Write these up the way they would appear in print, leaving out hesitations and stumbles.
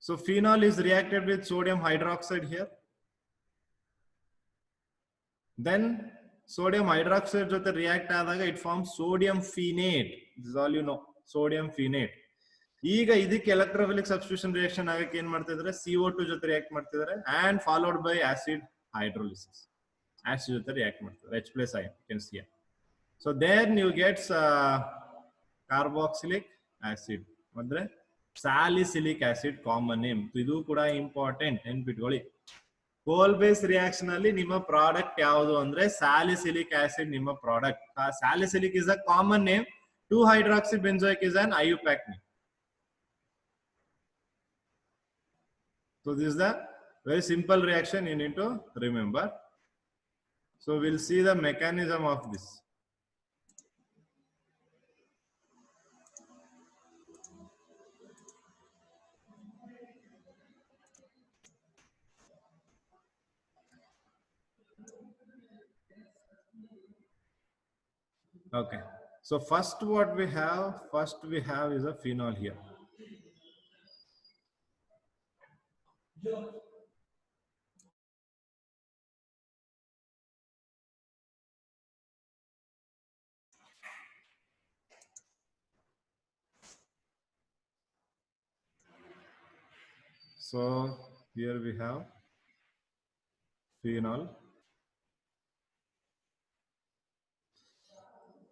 So phenol is reacted with sodium hydroxide here. Then sodium hydroxide jothe react adaga it forms sodium phenate. This is all you know, sodium phenate. ಈಗ ಇದಕ್ಕೆ electrophilic substitution reaction ಆಗಕ್ಕೆ ಏನ್ ಮಾಡ್ತಾ ಇದ್ದಾರೆ, CO2 ಜೊತೆ react ಮಾಡ್ತಿದ್ದಾರೆ and followed by acid hydrolysis. Acid ಜೊತೆ react ಮಾಡ್ತಾರೆ H+ ion can see. So then you get carboxylic acid ಅಂದ್ರೆ salicylic acid ಕಾಮನ್ ನೇಮ್. ಇದು ಕೂಡ ಇಂಪಾರ್ಟೆಂಟ್, ನೆನ್ಪಿಟ್ಕೊಳ್ಳಿ. ಕೋಲ್ ಬೇಸ್ ರಿಯಾಕ್ಷನ್ ಅಲ್ಲಿ ನಿಮ್ಮ ಪ್ರಾಡಕ್ಟ್ ಯಾವುದು ಅಂದ್ರೆ ಸ್ಯಾಲಿಸಿಲಿಕ್ ಆಸಿಡ್ ನಿಮ್ಮ product. Salicylic is a common name. 2-hydroxy benzoic is an IUPAC name. So this is the very simple reaction you need to remember. So we'll see the mechanism of this. Okay, so first what we have is a phenol here. So here we have phenol.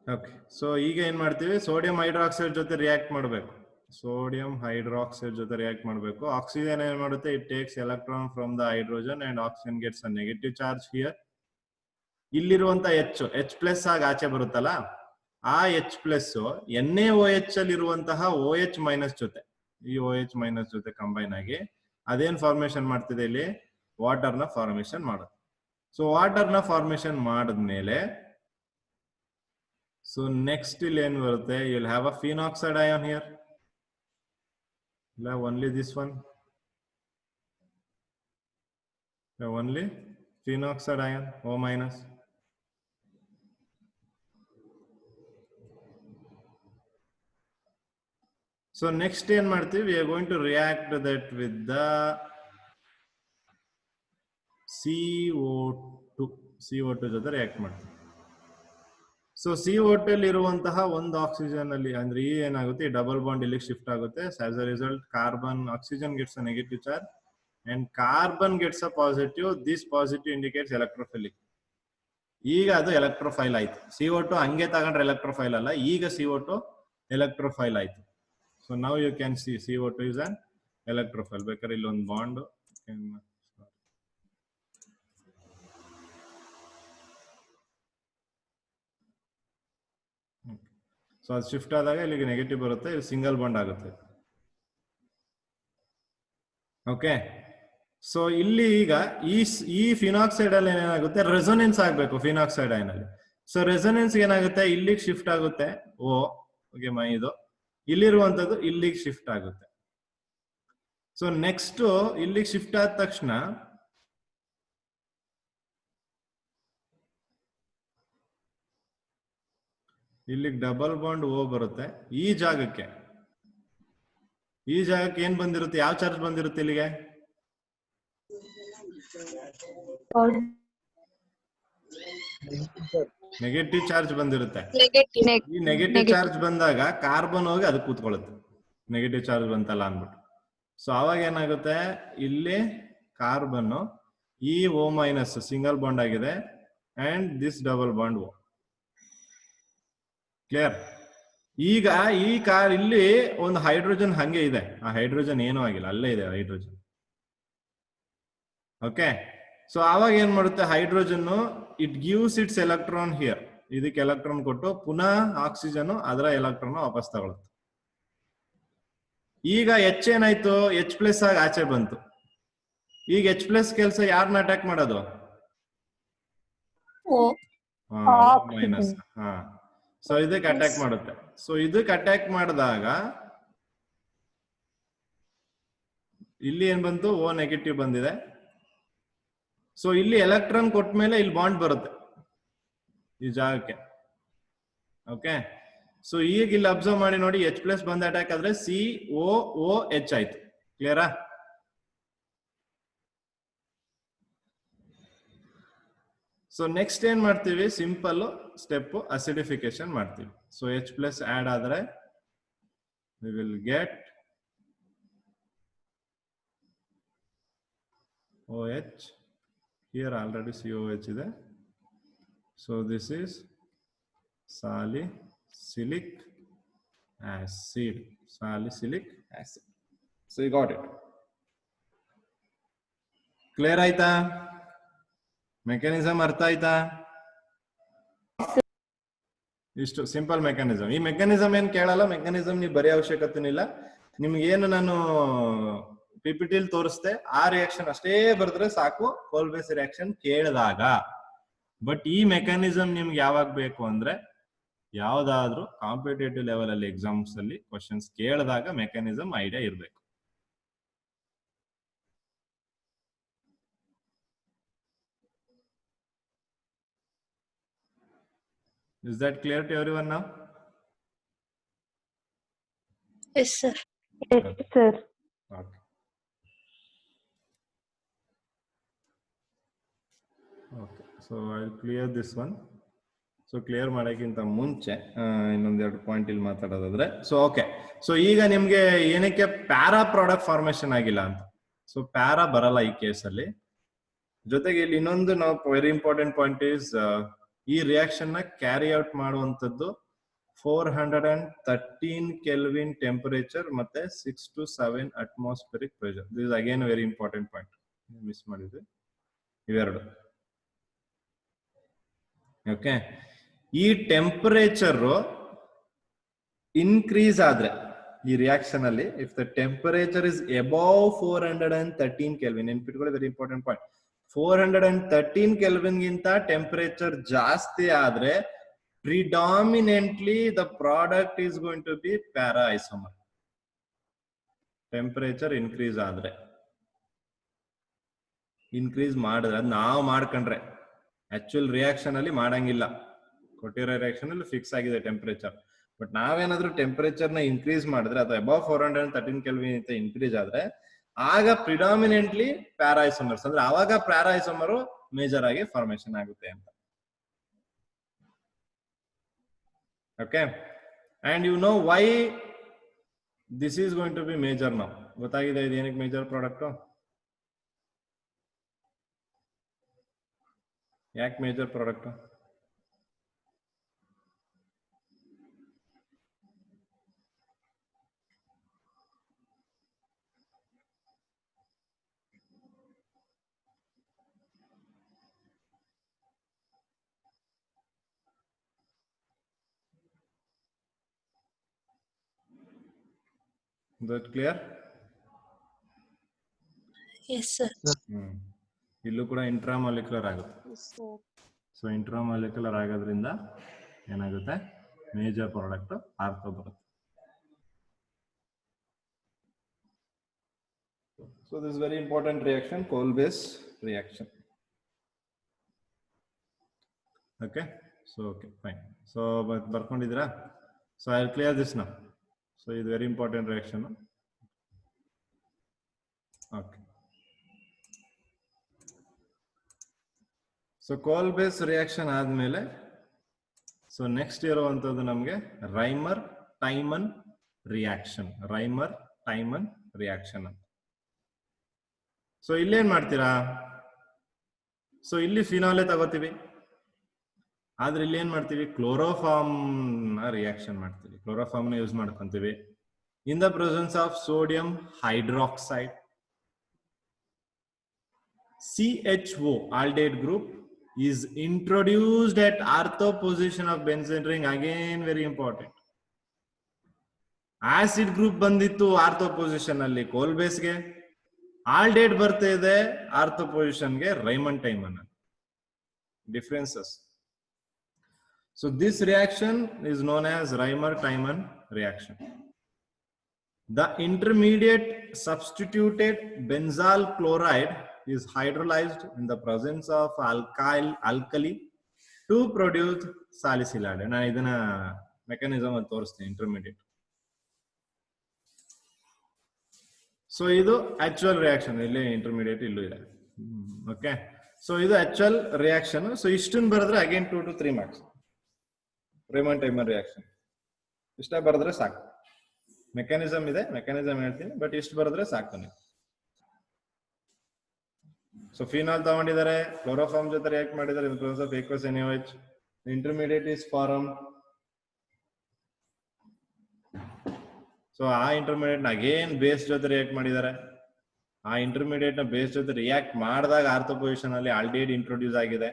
Okay, so ಈಗ ಏನ್ ಮಾಡ್ತೀವಿ, sodium hydroxide ಜೊತೆ react ಮಾಡಬೇಕು. Sodium hydroxide ಜೊತೆ react ಮಾಡಬೇಕು. Oxygen ಏನ್ ಮಾಡುತ್ತೆ, it takes electron from the hydrogen and oxygen gets a negative charge here. ಇಲ್ಲಿರುವಂತ H+ ಆಗಿ ಆಚೆ ಬರುತ್ತಲ್ಲ, ಆ H+ NaOH ಅಲ್ಲಿ ಇರುವಂತಹ OH- ಜೊತೆ, ಈ OH- ಜೊತೆ ಕಂಬೈನ್ ಆಗಿ ಅದೇನ್ ಫಾರ್ಮೇಶನ್ ಮಾಡ್ತಿದೆ, ಇಲ್ಲಿ ವಾಟರ್ ನ ಫಾರ್ಮೇಶನ್ ಮಾಡುತ್ತೆ. ಸೊ ವಾಟರ್ ನ ಫಾರ್ಮೇಶನ್ ಮಾಡಿದ್ಮೇಲೆ so next ಇಲ್ಲಿ ಏನ್ ಬರುತ್ತೆ, you'll have a phenoxide ion here. You'll have only this one. You have only phenoxide ion, O-. So next ಏನ್ ಮಾಡ್ತೀವಿ, we are going to react that with the CO2 ಜೊತೆ react ಮಾಡ್ತೀವಿ. So CO2 ಅಲ್ಲಿ ಇರುವಂತಹ ಒಂದು oxygen ಅಲ್ಲಿ ಅಂದ್ರೆ ಈ ಏನಾಗುತ್ತೆ, ಡಬಲ್ ಬಾಂಡ್ ಇಲ್ಲಿ ಶಿಫ್ಟ್ ಆಗುತ್ತೆ. As a result carbon, oxygen gets a negative charge and carbon gets a positive. This positive indicates electrophilic. ಈಗ ಅದು ಎಲೆಕ್ಟ್ರೋಫೈಲ್ ಆಯ್ತು. CO2 ಹಂಗೆ ತಗೊಂಡ್ರೆ ಎಲೆಕ್ಟ್ರೋಫೈಲ್ ಅಲ್ಲ, ಈಗ CO2 ಎಲೆಕ್ಟ್ರೋಫೈಲ್ ಆಯ್ತು. So now you can see CO2 is an electrophile. ಬೇಕಾದ್ರೆ ಇಲ್ಲಿ ಒಂದು ಬಾಂಡ್, ಸೊ ಅದು ಶಿಫ್ಟ್ ಆದಾಗ ಇಲ್ಲಿಗೆ ನೆಗೆಟಿವ್ ಬರುತ್ತೆ, ಇಲ್ಲಿ ಸಿಂಗಲ್ ಬಾಂಡ್ ಆಗುತ್ತೆ. ಓಕೆ, ಸೊ ಇಲ್ಲಿ ಈಗ ಈ ಫಿನಾಕ್ಸೈಡ್ ಅಲ್ಲಿ ಏನಾಗುತ್ತೆ, ರೆಸೊನೆನ್ಸ್ ಆಗ್ಬೇಕು ಫಿನಾಕ್ಸೈಡ್ ಐನಲ್ಲಿ. ಸೊ ರೆಸೊನೆನ್ಸ್ ಏನಾಗುತ್ತೆ, ಇಲ್ಲಿಗೆ ಶಿಫ್ಟ್ ಆಗುತ್ತೆ ಓಕೆ ಇದು ಇಲ್ಲಿರುವಂತದ್ದು ಇಲ್ಲಿಗೆ ಶಿಫ್ಟ್ ಆಗುತ್ತೆ. ಸೊ ನೆಕ್ಸ್ಟ್ ಇಲ್ಲಿಗೆ ಶಿಫ್ಟ್ ಆದ ತಕ್ಷಣ ಇಲ್ಲಿಗೆ ಡಬಲ್ ಬಾಂಡ್ O ಬರುತ್ತೆ. ಈ ಜಾಗಕ್ಕೆ ಏನ್ ಬಂದಿರುತ್ತೆ, ಯಾವ ಚಾರ್ಜ್ ಬಂದಿರುತ್ತೆ ಇಲ್ಲಿಗೆ, ನೆಗೆಟಿವ್ ಚಾರ್ಜ್ ಬಂದಿರುತ್ತೆ. ಈ ನೆಗೆಟಿವ್ ಚಾರ್ಜ್ ಬಂದಾಗ ಕಾರ್ಬನ್ ಹೋಗಿ ಅದು ಕೂತ್ಕೊಳ್ಳುತ್ತೆ, ನೆಗೆಟಿವ್ ಚಾರ್ಜ್ ಬಂತಲ್ಲ ಅಂದ್ಬಿಟ್ಟು. ಸೊ ಅವಾಗ ಏನಾಗುತ್ತೆ, ಇಲ್ಲಿ ಕಾರ್ಬನ್ ಈ O- ಸಿಂಗಲ್ ಬಾಂಡ್ ಆಗಿದೆ and this double bond O. Clear? ಈಗ ಇಲ್ಲಿ ಒಂದು ಹೈಡ್ರೋಜನ್ ಹಂಗೆ ಇದೆ, ಆ ಹೈಡ್ರೋಜನ್ ಏನೂ ಆಗಿಲ್ಲ, ಅಲ್ಲೇ ಇದೆ ಹೈಡ್ರೋಜನ್. ಓಕೆ, ಸೊ ಆವಾಗ ಏನ್ ಮಾಡುತ್ತೆ, hydrogen it gives it's electron here. ಇದಕ್ಕೆ ಎಲೆಕ್ಟ್ರಾನ್ ಕೊಟ್ಟು ಪುನಃ ಆಕ್ಸಿಜನ್ ಅದರ ಎಲೆಕ್ಟ್ರಾನ್ ವಾಪಸ್ ತಗೊಳುತ್ತೆ. ಈಗ H ಏನಾಯ್ತು, H+ ಆಗಿ ಆಚೆ ಬಂತು. ಈಗ H+ ಕೆಲಸ ಯಾರನ್ನ ಅಟ್ಯಾಕ್ ಮಾಡೋದು, -. ಸೊ ಇದಕ್ಕೆ ಅಟ್ಯಾಕ್ ಮಾಡುತ್ತೆ. ಸೊ ಇದಕ್ಕೆ ಅಟ್ಯಾಕ್ ಮಾಡಿದಾಗ ಇಲ್ಲಿ ಏನ್ ಬಂತು, O- ಬಂದಿದೆ. ಸೊ ಇಲ್ಲಿ ಎಲೆಕ್ಟ್ರಾನ್ ಕೊಟ್ಟ ಮೇಲೆ ಇಲ್ಲಿ ಬಾಂಡ್ ಬರುತ್ತೆ ಈ ಜಾಗಕ್ಕೆ. ಓಕೆ, ಸೊ ಈಗ ಇಲ್ಲಿ ಅಬ್ಸರ್ವ್ ಮಾಡಿ ನೋಡಿ, H+ ಬಂದ ಅಟ್ಯಾಕ್ ಆದ್ರೆ COOH ಆಯ್ತು. ಕ್ಲಿಯರಾ? ಸೊ ನೆಕ್ಸ್ಟ್ ಏನ್ ಮಾಡ್ತೀವಿ, ಸಿಂಪಲ್ ಸ್ಟೆಪ್ ಅಸಿಡಿಫಿಕೇಶನ್ ಮಾಡ್ತೀವಿ. ಸೊ H+ ಆಡ್ ಆದ್ರೆ we will get OH. Here already COH ಇದೆ. So this is salicylic acid. Salicylic acid. So you got it. Clear ಆಯ್ತಾ? ಮೆಕ್ಯಾನಿಸಮ್ ಅರ್ಥ ಆಯ್ತಾ? ಇಷ್ಟು ಸಿಂಪಲ್ ಮೆಕ್ಯಾನಿಸಮ್. ಈ ಮೆಕ್ಯಾನಿಸಮ್ ಏನ್ ಕೇಳಲ್ಲ, ಮೆಕ್ಯಾನಿಸಮ್ ನೀವು ಬರೆಯೋ ಅವಶ್ಯಕತೆ ಇಲ್ಲ. ನಿಮ್ಗೆ ಏನು ನಾನು PPT ತೋರಿಸ್ದೆ ಆ ರಿಯಾಕ್ಷನ್ ಅಷ್ಟೇ ಬರೆದ್ರೆ ಸಾಕು, ಕೋಲ್ಬೇಸ್ ರಿಯಾಕ್ಷನ್ ಕೇಳಿದಾಗ. ಬಟ್ ಈ ಮೆಕ್ಯಾನಿಸಮ್ ನಿಮ್ಗೆ ಯಾವಾಗ ಬೇಕು ಅಂದ್ರೆ, ಯಾವ್ದಾದ್ರು ಕಾಂಪಿಟೇಟಿವ್ ಲೆವೆಲ್ ಅಲ್ಲಿ ಎಕ್ಸಾಮ್ಸ್ ಅಲ್ಲಿ ಕ್ವಶನ್ಸ್ ಕೇಳಿದಾಗ ಮೆಕ್ಯಾನಿಸಮ್ ಐಡಿಯಾ ಇರ್ಬೇಕು. Is that clear to everyone now? Yes, sir. Yes, sir. Okay. Okay. So I'll clear this one. So clear ಮಾಡೋಕ್ಕಿಂತ ಮುಂಚೆ ಇನ್ನೊಂದೆರಡು ಪಾಯಿಂಟ್ ಇಲ್ಲಿ ಮಾತಾಡೋದಾದ್ರೆ, ಸೊ ಓಕೆ. ಸೊ ಈಗ ನಿಮ್ಗೆ ಏನಕ್ಕೆ ಪ್ಯಾರಾ ಪ್ರಾಡಕ್ಟ್ ಫಾರ್ಮೇಶನ್ ಆಗಿಲ್ಲ ಅಂತ, ಸೊ ಪ್ಯಾರಾ ಬರಲ್ಲ ಈ ಕೇಸಲ್ಲಿ. ಜೊತೆಗೆ ಇಲ್ಲಿ ಇನ್ನೊಂದು ನಾವು ವೆರಿ ಇಂಪಾರ್ಟೆಂಟ್ ಪಾಯಿಂಟ್ ಈಸ್, ಈ ರಿಯಾಕ್ಷನ್ ನ ಕ್ಯಾರಿ ಔಟ್ ಮಾಡುವಂತದ್ದು 413 ಕೆಲ್ವಿನ್ ಟೆಂಪರೇಚರ್ ಮತ್ತೆ 6 to 7 atmospheric pressure. This is again very important point, miss ಮಾಡಿದ್ವಿ ಇವೆರಡು. ಓಕೆ, ಈ ಟೆಂಪರೇಚರ್ ಇನ್ಕ್ರೀಸ್ ಆದ್ರೆ ಈ ರಿಯಾಕ್ಷನ್ ಅಲ್ಲಿ, if the temperature is above 413 kelvin, ನೆನ್ಪಿಟ್ಕೊಳ್ಳಿ ವೆರಿ ಇಂಪಾರ್ಟೆಂಟ್ ಪಾಯಿಂಟ್. 413 ಕೆಲ್ವಿನ್ ಗಿಂತ ಟೆಂಪರೇಚರ್ ಜಾಸ್ತಿ ಆದ್ರೆ predominantly the product is going to be para isomer. Temperature increase ಆದ್ರೆ, ಇನ್ಕ್ರೀಸ್ ಮಾಡಿದ್ರೆ, ಅದು ನಾವು ಮಾಡ್ಕೊಂಡ್ರೆ, ಆಕ್ಚುಯಲ್ ರಿಯಾಕ್ಷನ್ ಅಲ್ಲಿ ಮಾಡಂಗಿಲ್ಲ. ಕೊಟ್ಟಿರೋ ರಿಯಾಕ್ಷನ್ ಅಲ್ಲಿ ಫಿಕ್ಸ್ ಆಗಿದೆ ಟೆಂಪರೇಚರ್. ಬಟ್ ನಾವೇನಾದ್ರೂ ಟೆಂಪರೇಚರ್ ನ ಇನ್ಕ್ರೀಸ್ ಮಾಡಿದ್ರೆ, ಅದು ಅಬೌವ್ 413 ಕೆಲ್ವಿನ್ ಅಂತ ಇನ್ಕ್ರೀಸ್ ಆದ್ರೆ, ಆಗ ಪ್ರಿಡಾಮಿನೆಂಟ್ಲಿ ಪ್ಯಾರಾ ಐಸೋಮರ್ಸ್, ಅಂದ್ರೆ ಆವಾಗ ಪ್ಯಾರಾ ಐಸೋಮರ್ ಮೇಜರ್ ಆಗಿ ಫಾರ್ಮೇಶನ್ ಆಗುತ್ತೆ ಅಂತ. Okay, and you know why this is going to be major now. ಗೊತ್ತಾಗಿದೆ ಇದು ಏನಕ್ಕೆ ಮೇಜರ್ ಪ್ರಾಡಕ್ಟ್, ಯಾಕೆ major product? Is that clear? Yes, sir. ಇಲ್ಲೂ ಕೂಡ ಇಂಟ್ರಾಮಾಲಿಕ್ಯುಲರ್ ಆಗುತ್ತೆ. ಸೊ ಇಂಟ್ರಾಮಾಲಿಕ್ಯುಲರ್ ಆಗೋದ್ರಿಂದ ಏನಾಗುತ್ತೆ, ಮೇಜರ್ ಪ್ರಾಡಕ್ಟ್ ಆರ್ಥೋ ಬರುತ್ತೆ. So this very important reaction, Kolbe's reaction. Okay, so okay fine. So ಬರ್ಕೊಂಡಿದ್ದೀರಾ? So I will clear this now. So ಇದು very important reaction. Okay, so Kolbe's reaction ಆದ್ಮೇಲೆ, so next ಇರುವಂತದ್ದು ನಮ್ಗೆ Reimer Tiemann reaction. Reimer Tiemann reaction ಅಂತ. So ಇಲ್ಲೇನ್ ಮಾಡ್ತೀರಾ, so ಇಲ್ಲಿ finale ತಗೋತೀವಿ, ಆದ್ರೆ ಇಲ್ಲಿ ಏನ್ ಮಾಡ್ತೀವಿ, ಕ್ಲೋರೋಫಾರ್ಮ್ ರಿಯಾಕ್ಷನ್ ಮಾಡ್ತೀವಿ. ಕ್ಲೋರೋಫಾರ್ಮ್ ನ ಯೂಸ್ ಮಾಡ್ಕೊಂತೀವಿ. In the presence of sodium hydroxide, CHO aldate group is introduced at ortho position of benzene ring. Again very important. Acid group ಬಂದಿತ್ತು ಆರ್ಥೋ ಪೊಸಿಷನ್ ಅಲ್ಲಿ ಕೋಲ್ಬೇಸ್ ಗೆ, ಆಲ್ಡೇಟ್ ಬರ್ತಾ ಇದೆ ಆರ್ಥೋ ಪೊಸಿಷನ್ ಗೆ Reimer Tiemann. Differences. So this reaction is known as Reimer-Tiemann reaction. The intermediate substituted benzyl chloride is hydrolyzed in the presence of alkali to produce salicylate. ನಾನು ಇದನ್ನ mechanism ಅಂತ ತೋರಿಸ್ತೀನಿ, intermediate. So ಇದು actual reaction, ಇಲ್ಲಿ intermediate ಇಲ್ಲೂ ಇದೆ. Okay, so ಇದು actual reaction. So ಇಷ್ಟನ್ನು ಬರೆದ್ರೆ again 2 to 3 marks. Raymond timer reaction ಇಷ್ಟ ಬರೆದ್ರೆ ಸಾಕು. ಮೆಕ್ಯಾನಿಸಮ್ ಇದೆ, ಮೆಕ್ಯಾನಿಸಮ್ ಹೇಳ್ತೀನಿ, ಬಟ್ ಇಷ್ಟು ಬರೆದ್ರೆ ಸಾಕು ನೀವು. ಸೊ ಫಿನಾಲ್ ತಗೊಂಡಿದ್ದಾರೆ, ಕ್ಲೋರೋಫಾರ್ಮ್ ಜೊತೆ ರಿಯಾಕ್ಟ್ ಮಾಡಿದ್ದಾರೆ in presence of aqueous NaOH. Intermediate is form. So ಆ ಇಂಟರ್ಮೀಡಿಯೇಟ್ ಅಗೇನ್ ಬೇಸ್ ಜೊತೆ ರಿಯಾಕ್ಟ್ ಮಾಡಿದ್ದಾರೆ. ಆ ಇಂಟರ್ಮೀಡಿಯೇಟ್ ನ ಬೇಸ್ ಜೊತೆ ರಿಯಾಕ್ಟ್ ಮಾಡಿದಾಗ ಆರ್ಥೋ ಪೊಸಿಷನ್ ಅಲ್ಲಿ ಆಲ್ಡಿಹೈಡ್ ಇಂಟ್ರೊಡ್ಯೂಸ್ ಆಗಿದೆ.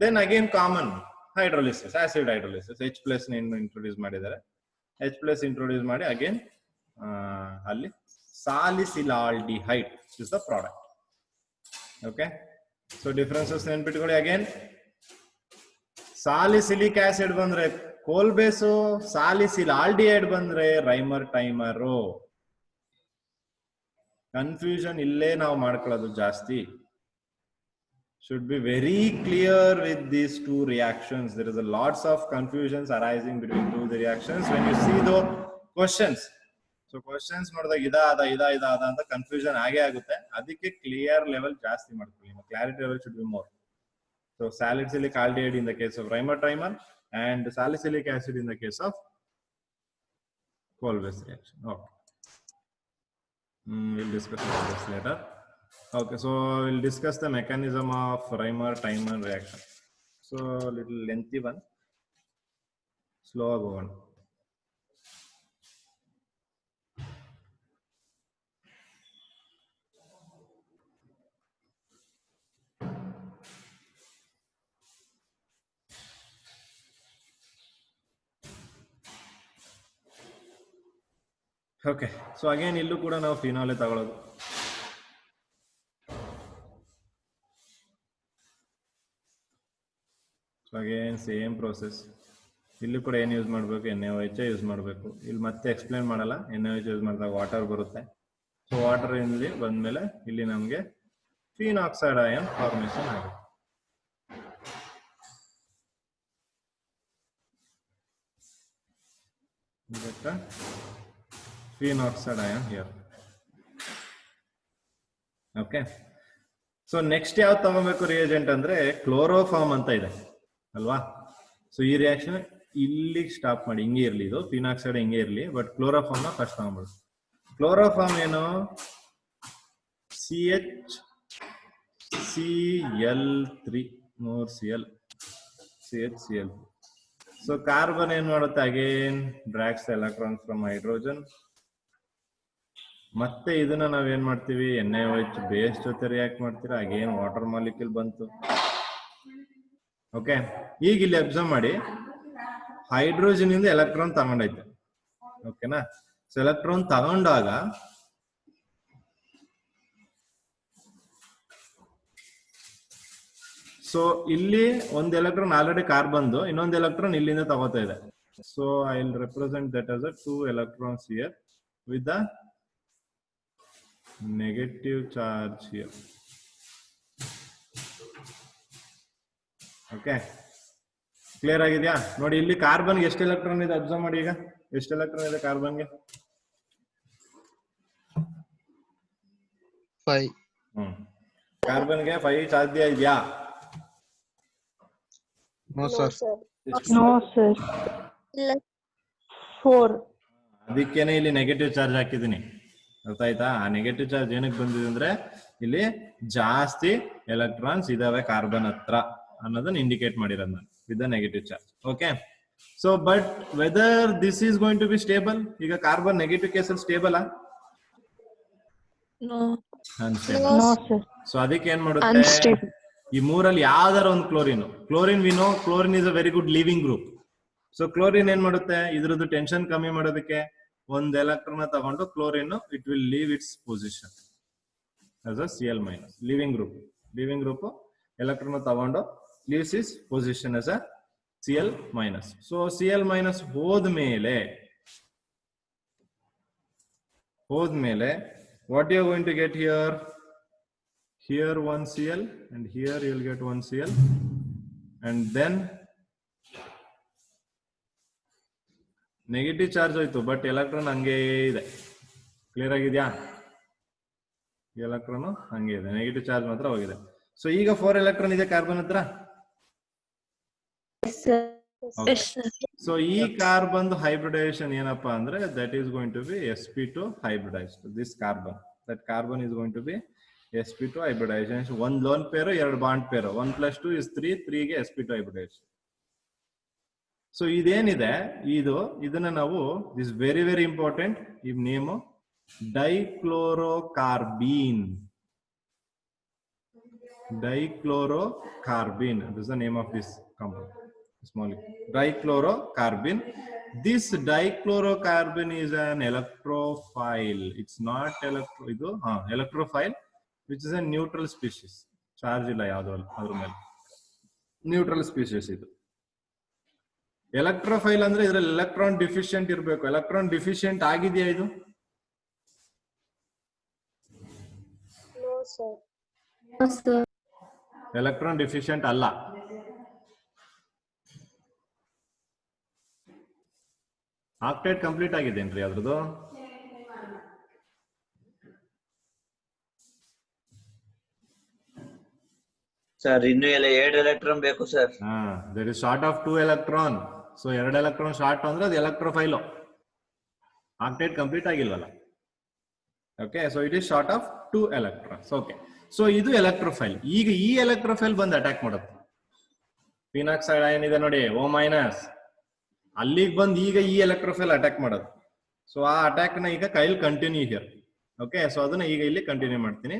Then again common hydrolysis, acid hydrolysis, H+ introduce ಮಾಡಿದ್ದಾರೆ. H+ ಇಂಟ್ರೊಡ್ಯೂಸ್ ಮಾಡಿ ಅಗೇನ್ ಅಲ್ಲಿ salicylaldehyde is the product. Okay, so differences ನೆನ್ಪಿಟ್ಕೊಳ್ಳಿ. ಅಗೇನ್ ಸಾಲಿಸಿಲಿಕ್ ಆಸಿಡ್ ಬಂದ್ರೆ ಕೋಲ್ ಬೇಸು, ಸಾಲಿಸಿಲಾಲ್ಡಿಹೈಡ್ ಬಂದ್ರೆ ರೈಮರ್ ಟೈಮರು. ಕನ್ಫ್ಯೂಷನ್ ಇಲ್ಲೇ ನಾವು ಮಾಡ್ಕೊಳ್ಳೋದು ಜಾಸ್ತಿ. Should be very clear with these two reactions. There is a lots of confusions arising between two the reactions when you see the questions. So questions ನೋಡಿದಾಗ ಇದ ಅಂತ ಕನ್ಫ್ಯೂಷನ್ ಆಗೇ ಆಗುತ್ತೆ. ಅದಕ್ಕೆ ಕ್ಲಿಯರ್ ಲೆವೆಲ್ ಜಾಸ್ತಿ ಮಾಡ್ಕೊಳ್ಳಿ. Clarity level should be more. So salicylic aldehyde in the case of Reimer trimer and salicylic acid in the case of Kolbe reaction. Okay. We'll discuss about this later. Okay, so we'll discuss the mechanism of Reimer timer reaction. So little lengthy one, slow go on. Okay, so again illu kuda ನಾವು phenol ತಗೊಳ್ಳೋದು. So again same process. ಇಲ್ಲಿ ಕೂಡ ಏನು use ಮಾಡಬೇಕು, NaOH use ಮಾಡಬೇಕು. ಇಲ್ಲಿ ಮತ್ತೆ explain ಮಾಡಲ್ಲ. NaOH ಯೂಸ್ ಮಾಡಿದಾಗ ವಾಟರ್ ಬರುತ್ತೆ. ಸೊ ವಾಟರ್ ಇಲ್ಲಿ ಬಂದ್ಮೇಲೆ ಇಲ್ಲಿ ನಮಗೆ ಫಿನಾಕ್ಸೈಡ್ ಅಯಾನ್ ಫಾರ್ಮೇಷನ್ ಆಗುತ್ತೆ. Phenoxide ion here. Okay, so next ಯಾವ್ದು ತಗೋಬೇಕು ರಿಯೇಜೆಂಟ್ ಅಂದ್ರೆ ಕ್ಲೋರೋಫಾರ್ಮ್ ಅಂತ ಇದೆ ಅಲ್ವಾ. ಸೊ ಈ ರಿಯಾಕ್ಷನ್ ಇಲ್ಲಿಗೆ ಸ್ಟಾಪ್ ಮಾಡಿ, ಹಿಂಗೆ ಇರ್ಲಿ, ಇದು ಫಿನಾಕ್ಸೈಡ್ ಹಿಂಗೆ ಇರ್ಲಿ, ಬಟ್ ಕ್ಲೋರೋಫಾರ್ಮ್ ನ ಫಸ್ಟ್ ತಗೊಂಡ್ಬಿಡು. ಕ್ಲೋರೋಫಾರ್ಮ್ ಏನು, CHCl3 more CHCl. So carbon ಏನ್ ಮಾಡುತ್ತೆ, ಅಗೇನ್ ಡ್ರಾಗ್ಸ್ ಎಲೆಕ್ಟ್ರಾನ್ ಫ್ರಮ್ ಹೈಡ್ರೋಜನ್. ಮತ್ತೆ ಇದನ್ನ ನಾವೇನ್ ಮಾಡ್ತೀವಿ, NaOH ಬೇಸ್ ಜೊತೆ ರಿಯಾಕ್ಟ್ ಮಾಡ್ತೀರಾ, ಅಗೇನ್ ವಾಟರ್ ಮಾಲಿಕ್ಯೂಲ್ ಬಂತು. ಓಕೆ, ಈಗ ಇಲ್ಲಿ ಅಬ್ಸರ್ವ್ ಮಾಡಿ, ಹೈಡ್ರೋಜನ್ ಇಂದ ಎಲೆಕ್ಟ್ರಾನ್ ತಗೊಂಡೈತೆ. ಓಕೆನಾ, ಸೊ ಎಲೆಕ್ಟ್ರಾನ್ ತಗೊಂಡಾಗ ಸೊ ಇಲ್ಲಿ ಒಂದು ಎಲೆಕ್ಟ್ರಾನ್ ಆಲ್ರೆಡಿ ಕಾರ್ಬನ್ದು, ಇನ್ನೊಂದು ಎಲೆಕ್ಟ್ರಾನ್ ಇಲ್ಲಿಂದ ತಗೋತಾ ಇದೆ. So I will represent that as 2 electrons here with the negative charge here. Okay, clear ಆಗಿದೆಯಾ? ನೋಡಿ ಇಲ್ಲಿ ಕಾರ್ಬನ್ ಎಷ್ಟು ಎಲೆಕ್ಟ್ರಾನ್ ಇದೆ ಅಬ್ಸರ್ವ್ ಮಾಡಿ. ಈಗ ಎಷ್ಟು ಎಲೆಕ್ಟ್ರಾನ್ ಇದೆ ಕಾರ್ಬನ್ಗೆ? 5. ಕಾರ್ಬನ್ಗೆ 5 ಸಾಧ್ಯ ಇದೆಯಾ? No sir. No sir. 4. ಅದಕ್ಕೇನೆ ಇಲ್ಲಿ ನೆಗೆಟಿವ್ ಚಾರ್ಜ್ ಹಾಕಿದೀನಿ, ಅರ್ಥ ಆಯ್ತಾ? ಆ ನೆಗೆಟಿವ್ ಚಾರ್ಜ್ ಏನಕ್ಕೆ ಬಂದಿದೆ ಅಂದ್ರೆ ಇಲ್ಲಿ ಜಾಸ್ತಿ ಎಲೆಕ್ಟ್ರಾನ್ಸ್ ಇದಾವೆ ಕಾರ್ಬನ್ ಹತ್ರ ಅನ್ನೋದನ್ನ ಇಂಡಿಕೇಟ್ ಮಾಡಿರೋದು ನಾನು with the negative charge. Okay, so but whether this is going to be stable. ಈಗ ಕಾರ್ಬನ್ ನೆಗೆಟಿವ್ ಕೇಸಲ್ಲಿ stable No. Unstable. No sir. So ಅದಕ್ಕೆ ಏನ್ ಮಾಡುತ್ತೆ, Unstable. ಈ ಮೂರಲ್ಲಿ ಯಾವ್ದಾರ ಒಂದು chlorine we know chlorine is a very good leaving group. So chlorine ಏನ್ ಮಾಡುತ್ತೆ, ಇದ್ರದ್ದು ಟೆನ್ಷನ್ ಕಮ್ಮಿ ಮಾಡೋದಕ್ಕೆ ಒಂದು ಎಲೆಕ್ಟ್ರಾನ್ ತಗೊಂಡು chlorine it will leave its position as a Cl-. Leaving group electron ತಗೊಂಡು leaves is position as a Cl-. So Cl- ಹೋದ್ಮೇಲೆ what you are going to get here one Cl and here you will get one Cl, and then negative charge ಹೋಯ್ತು, but electron ಹಂಗೆ ಇದೆ. Clear ಆಗಿದ್ಯಾ? Electron ಹಂಗೆ ಇದೆ, negative charge ಮಾತ್ರ ಹೋಗಿದೆ. So ಈಗ 4 ಎಲೆಕ್ಟ್ರಾನ್ ಇದೆ ಕಾರ್ಬನ್ ಹತ್ರ. Yes, sir. Okay. Yes, sir. So ಈ ಕಾರ್ಬನ್ ಹೈಬ್ರಿಡೈಸೇಷನ್ ಏನಪ್ಪಾ ಅಂದ್ರೆ that is going to be sp2 hybridized. This carbon, that carbon is going to be sp2 hybridization. One lone pair, ಎರಡು bond pair. 1 + 2 is 3, 3 ಗೆ sp2 hybridization. So ಇದೇನಿದೆ ಇದನ್ನ ನಾವು this very very important. ಈ name ಡೈಕ್ಲೋರೋಕಾರ್ಬೀನ್. Dichlorocarbene, this is the name of this compound, this molecule, dichlorocarbene. This dichlorocarbene is an electrophile. It's not electrophile, which is a neutral species. Charge illa yadu adr mele, neutral species idu. Electrophile andre idರಲ್ಲಿ electron deficient ಇರಬೇಕು. Electron deficient ಆಗಿದೆಯಾ ಇದು? No, sir. No, sir. Electron deficient ಅಲ್ಲ. Octet complete ಆಗಿದೇನ್ರಿ ಅದ್ರದ್ದು? Sir ಇನ್ನು ಎಲ್ಲ 2 electron ಬೇಕು sir. There is short of 2 electron. So 2 electron short ಅಂದ್ರೆ ಅದು ಎಲೆಕ್ಟ್ರೋಫೈಲ್. ಆಕ್ಟೇಟ್ ಕಂಪ್ಲೀಟ್ ಆಗಿಲ್ವಲ್ಲ. Okay, so it is short of 2 electrons. Okay, so ಇದು ಎಲೆಕ್ಟ್ರೋಫೈಲ್. ಈಗ ಈ ಎಲೆಕ್ಟ್ರೋಫೈಲ್ ಬಂದು ಅಟ್ಯಾಕ್ ಮಾಡುತ್ತೆ. ಫಿನಾಕ್ಸೈಡ್ ಅಯನ್ ಇದೆ ನೋಡಿ, O-, ಅಲ್ಲಿಗೆ ಬಂದು ಈಗ ಈ ಎಲೆಕ್ಟ್ರೋಫೈಲ್ ಅಟ್ಯಾಕ್ ಮಾಡೋದು. ಸೊ ಆ ಅಟ್ಯಾಕ್ ನ ಈಗ ಕೈಲ್ ಕಂಟಿನ್ಯೂ ಹಿಯರ್. ಓಕೆ, ಸೊ ಅದನ್ನ ಈಗ ಇಲ್ಲಿ ಕಂಟಿನ್ಯೂ ಮಾಡ್ತೀನಿ.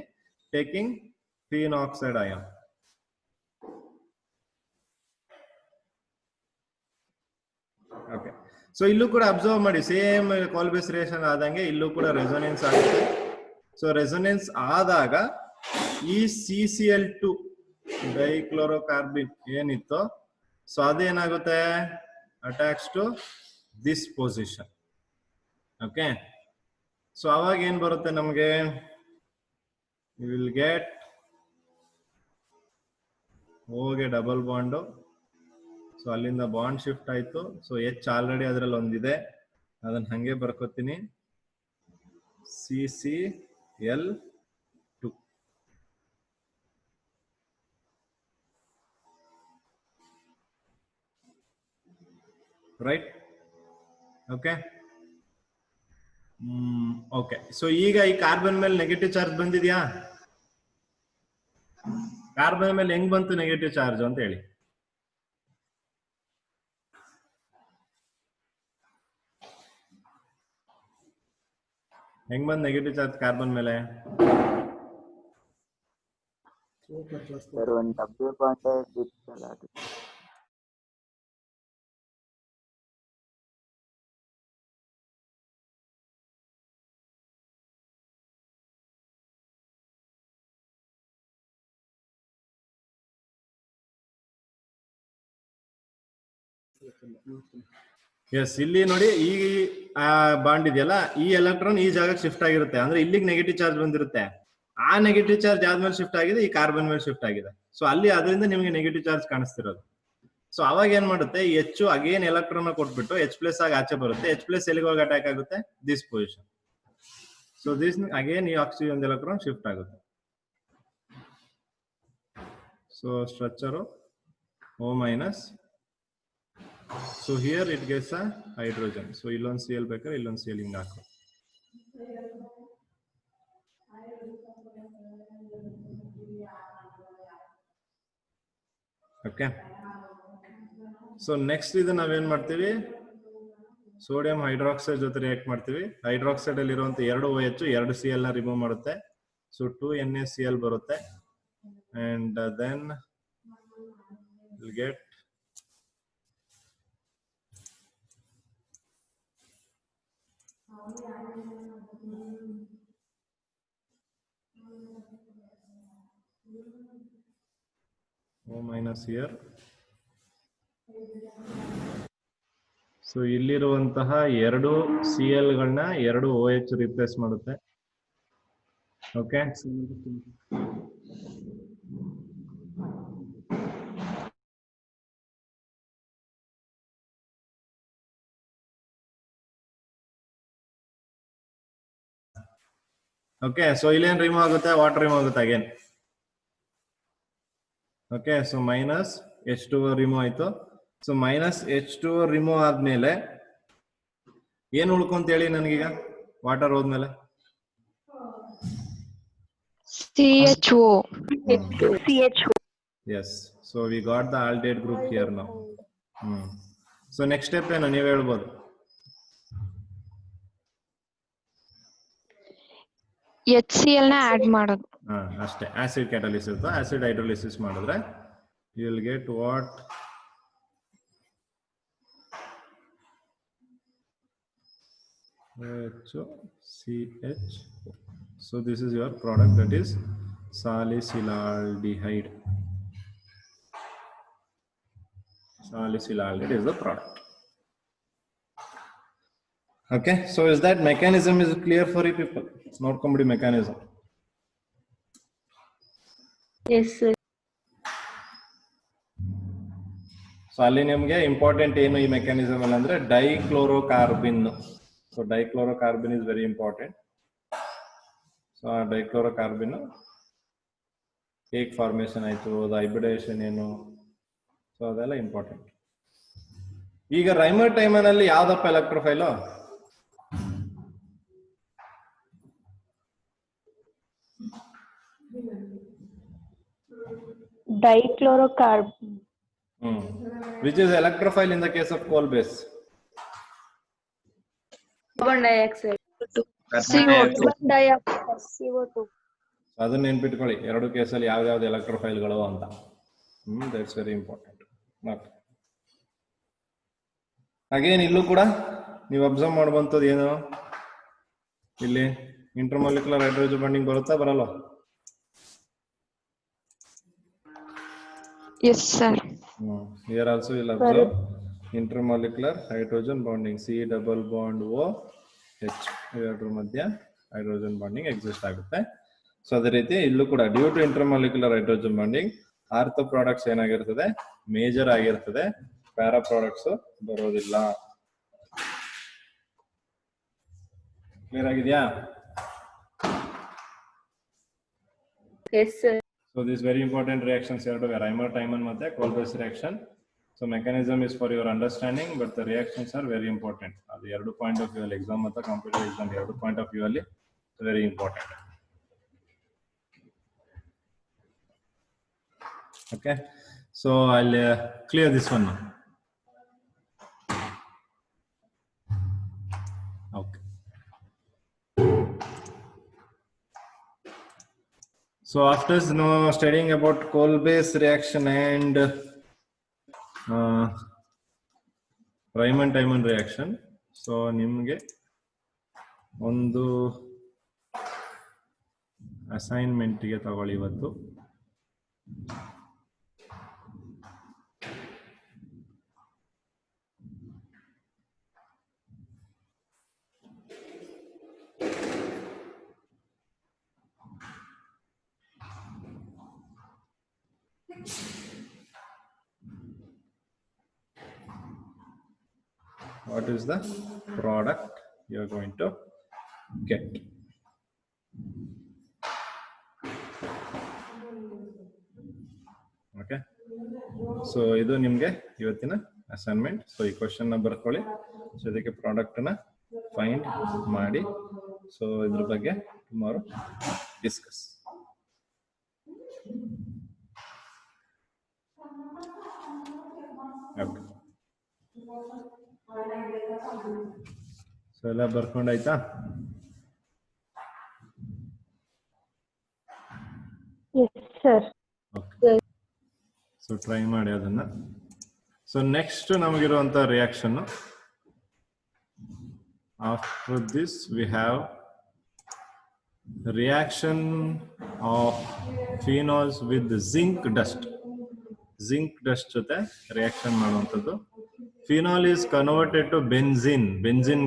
Taking phenoxide ion. Okay, so ಇಲ್ಲೂ ಕೂಡ ಅಬ್ಸರ್ವ್ ಮಾಡಿ, ಸೇಮ್ ಕಾಲ್ಬೇಸ್ ರಿಯಾಕ್ಷನ್ ಆದಂಗೆ ಇಲ್ಲೂ ಕೂಡ ರೆಸೊನೆನ್ಸ್ ಆಗುತ್ತೆ. ಸೊ ರೆಸೊನೆನ್ಸ್ ಆದಾಗ ಈ CCl2 ಡೈಕ್ಲೋರೋಕಾರ್ಬಿನ್ ಏನಿತ್ತು, ಸೊ ಅದೇನಾಗುತ್ತೆ, attacks to this position. Okay, so ಅವಾಗ ಏನ್ ಬರುತ್ತೆ ನಮ್ಗೆ, ಯು ವಿಲ್ ಗೆಟ್ ಓಗೆ ಡಬಲ್ ಬಾಂಡು. ಸೊ ಅಲ್ಲಿಂದ ಬಾಂಡ್ ಶಿಫ್ಟ್ ಆಯ್ತು. ಸೊ H ಆಲ್ರೆಡಿ ಅದ್ರಲ್ಲಿ ಒಂದಿದೆ, ಅದನ್ನ ಹಂಗೆ ಬರ್ಕೋತೀನಿ, CCl2. Right? Okay, okay. So ಈಗ ಈ ಕಾರ್ಬನ್ ಮೇಲೆ ನೆಗೆಟಿವ್ ಚಾರ್ಜ್ ಬಂದಿದ್ಯಾ? ಕಾರ್ಬನ್ ಮೇಲೆ ಹೆಂಗ್ ಬಂತು ನೆಗೆಟಿವ್ ಚಾರ್ಜ್ ಅಂತ ಹೇಳಿ. ಹೆಂಗ್ ಬಂದ್ ನೆಗೆಟಿವ್ ಚಾರ್ಜ್ ಕಾರ್ಬನ್ ಮೇಲೆ? ಸರ್ ಒಂದು ಡಬ್ಬೆ ಬಾಂಡೆ ಬಿತ್ತಲ್ಲ ಅದು. ಎಸ್, ಇಲ್ಲಿ ನೋಡಿ ಈ ಬಾಂಡ್ ಇದೆಯಲ್ಲ, ಈ ಎಲೆಕ್ಟ್ರಾನ್ ಈ ಜಾಗಕ್ಕೆ ಶಿಫ್ಟ್ ಆಗಿರುತ್ತೆ, ಅಂದ್ರೆ ಇಲ್ಲಿಗೆ ನೆಗೆಟಿವ್ ಚಾರ್ಜ್ ಬಂದಿರುತ್ತೆ. ಆ ನೆಗೆಟಿವ್ ಚಾರ್ಜ್ ಆದ್ಮೇಲೆ ಶಿಫ್ಟ್ ಆಗಿದೆ, ಈ ಕಾರ್ಬನ್ ಮೇಲೆ ಶಿಫ್ಟ್ ಆಗಿದೆ. ಸೊ ಅಲ್ಲಿ ಅದರಿಂದ ನಿಮಗೆ ನೆಗೆಟಿವ್ ಚಾರ್ಜ್ ಕಾಣಿಸ್ತಿರೋದು. ಸೊ ಅವಾಗ ಏನ್ ಮಾಡುತ್ತೆ, H ಅಗೇನ್ ಎಲೆಕ್ಟ್ರಾನ್ ಕೊಟ್ಬಿಟ್ಟು H+ ಆಗಿ ಆಚೆ ಬರುತ್ತೆ. H+ ಎಲ್ಲಿಗೆ ಹೋಗಿ ಅಟ್ಯಾಕ್ ಆಗುತ್ತೆ, this position. So this again ಈ ಆಕ್ಸಿಜನ್ ಒಂದು ಎಲೆಕ್ಟ್ರಾನ್ ಶಿಫ್ಟ್ ಆಗುತ್ತೆ. So structure O-. So here it gets a hydrogen. So illon Cl ಬೇಕಾದ್ರೆ illon Cl ಹಿಂಗ ಹಾಕು. ಓಕೆ, ಸೊ ನೆಕ್ಸ್ಟ್ ಇದು ನಾವೇನ್ ಮಾಡ್ತೀವಿ, ಸೋಡಿಯಂ ಹೈಡ್ರಾಕ್ಸೈಡ್ ಜೊತೆ ರಿಯಾಕ್ಟ್ ಮಾಡ್ತೀವಿ. ಹೈಡ್ರಾಕ್ಸೈಡ್ ಅಲ್ಲಿ ಇರುವಂತ 2 OH 2 Cl ನ ರಿಮೂವ್ ಮಾಡುತ್ತೆ. ಸೊ 2 NaCl ಬರುತ್ತೆ. And then will get O- here. So ಇಲ್ಲಿರುವಂತಹ 2 Cl ಗಳನ್ನ 2 OH ರಿಪ್ಲೇಸ್ ಮಾಡುತ್ತೆ. Okay, okay. ಸೊ ಇಲ್ಲೇನ್ ರಿಮೂವ್ ಆಗುತ್ತೆ, ವಾಟರ್ ರಿಮೂವ್ ಆಗುತ್ತೆ again. Okay, so minus H2O remove ಆಯ್ತು. ಸೊ ಮೈನಸ್ H2O ರಿಮೂವ್ ಆದ್ಮೇಲೆ ಏನ್ ಉಳ್ಕೊಂತ ಹೇಳಿ ನನಗೀಗ ವಾಟರ್ ಹೋದ್ಮೇಲೆ? CHO. Yes, so we got the aldate group here now. So next step ಏನು ನೀವು ಹೇಳ್ಬೋದು? HCl ನ ಆಡ್ ಮಾಡೋದು. ಅಷ್ಟೇ, ಆಸಿಡ್ ಕ್ಯಾಟಲಿಸಿಸ್ ಆಸಿಡ್ ಹೈಡ್ರೋಲಿಸಿಸ್ ಮಾಡಿದ್ರೆ you will get what? HCH. So this is your product, that is salicylaldehyde. Salicylaldehyde is the product. Okay, so is that mechanism is clear for you people? It's not comedy mechanism. Yes sir. So ಅಲ್ಲಿ ನಿಮಗೆ important ಏನು ಈ mechanism ಅಲ್ಲಿ ಅಂದ್ರೆ dichlorocarbene. So dichlorocarbene is very important. So ಆ dichlorocarbene ಹೇಗೆ formation ಆಯ್ತು, ಅದು ಹೈಬ್ರಿಡೇಷನ್ ಏನು, ಸೊ ಅದೆಲ್ಲ ಇಂಪಾರ್ಟೆಂಟ್. ಈಗ ರೈಮರ್ ಟೈಮನ್ ಅಲ್ಲಿ ಯಾವ್ದಪ್ಪ ಎಲೆಕ್ಟ್ರೋಫೈಲು? Dichlorocarbon. Which is electrophile in the case of coal base? Carbon dioxide. CO2. ಅದನ್ನ ನೆನ್ಪಿಟ್ಕೊಳ್ಳಿ, ಎರಡು ಕೇಸಲ್ಲಿ ಯಾವ್ಯಾವ್ದು ಎಲೆಕ್ಟ್ರೋಫೈಲ್ಗಳು ಅಂತ. That's very important. ಅಗೇನ್ ಇಲ್ಲೂ ಕೂಡ ನೀವು ಅಬ್ಸರ್ವ್ ಮಾಡುವಂಥದ್ದು ಏನು, ಇಲ್ಲಿ ಇಂಟರ್ಮಾಲಿಕ್ಯುಲರ್ ಹೈಡ್ರೋಜನ್ ಬಾಂಡಿಂಗ್ ಬರುತ್ತಾ ಬರಲ್ಲ? Yes sir. Here also you'll observe intermolecular hydrogen bonding, C double bond O H, ಇವೆರಡರ ಮಧ್ಯ ಹೈಡ್ರೋಜನ್ ಬಾಂಡಿಂಗ್ ಎಕ್ಸಿಸ್ಟ್ ಆಗುತ್ತೆ. ಸೊ ಅದೇ ರೀತಿ ಇಲ್ಲೂ ಕೂಡ due to intermolecular hydrogen bonding ortho products ಏನಾಗಿರ್ತದೆ, ಮೇಜರ್ ಆಗಿರ್ತದೆ, ಪ್ಯಾರಾ ಪ್ರಾಡಕ್ಟ್ಸ್ ಬರೋದಿಲ್ಲ. ಕ್ಲಿಯರ್ ಆಗಿದೆಯಾ? Yes sir. So these very important reactions here to Reimer Tiemann ಮತ್ತೆ Kolbe reaction. So mechanism is for your understanding, but the reactions are very important. ಅದು ಎರಡು point of view ಅಲ್ಲಿ, exam ಮತ್ತು competitive exam ಎರಡು point of view ಅಲ್ಲಿ very important. Okay, so ಅಲ್ಲಿ clear this one. Okay, so after studying about coal-base reaction and Reimer-Tiemann reaction, so ನಿಮಗೆ ಒಂದು ಅಸೈನ್ಮೆಂಟ್ಗೆ ತಗೊಳ್ಳಿ ಇವತ್ತು. What is the product you are going to get? Okay, so ಇದು ನಿಮಗೆ ಇವತ್ತಿನ assignment. So ಈ question ನ ಬರ್ಕೊಳ್ಳಿ. ಸೊ ಇದಕ್ಕೆ ಪ್ರಾಡಕ್ಟ್ ನ ಫೈಂಡ್ ಮಾಡಿ, ಸೊ ಇದ್ರ ಬಗ್ಗೆ ಟುಮಾರೋ ಡಿಸ್ಕಸ್. ಓಕೆ, ಸೊ ಎಲ್ಲ ಬರ್ಕೊಂಡಾಯ್ತಾ? Yes sir. Okay, so try ಮಾಡಿ ಅದನ್ನ. ಸೊ ನೆಕ್ಸ್ಟ್ ನಮಗಿರುವಂತ reaction, after this we have reaction of phenols with zinc dust. zinc dust ಜೊತೆ ರಿಯಾಕ್ಷನ್ ಮಾಡುವಂಥದ್ದು. Phenol is converted to benzene. Benzene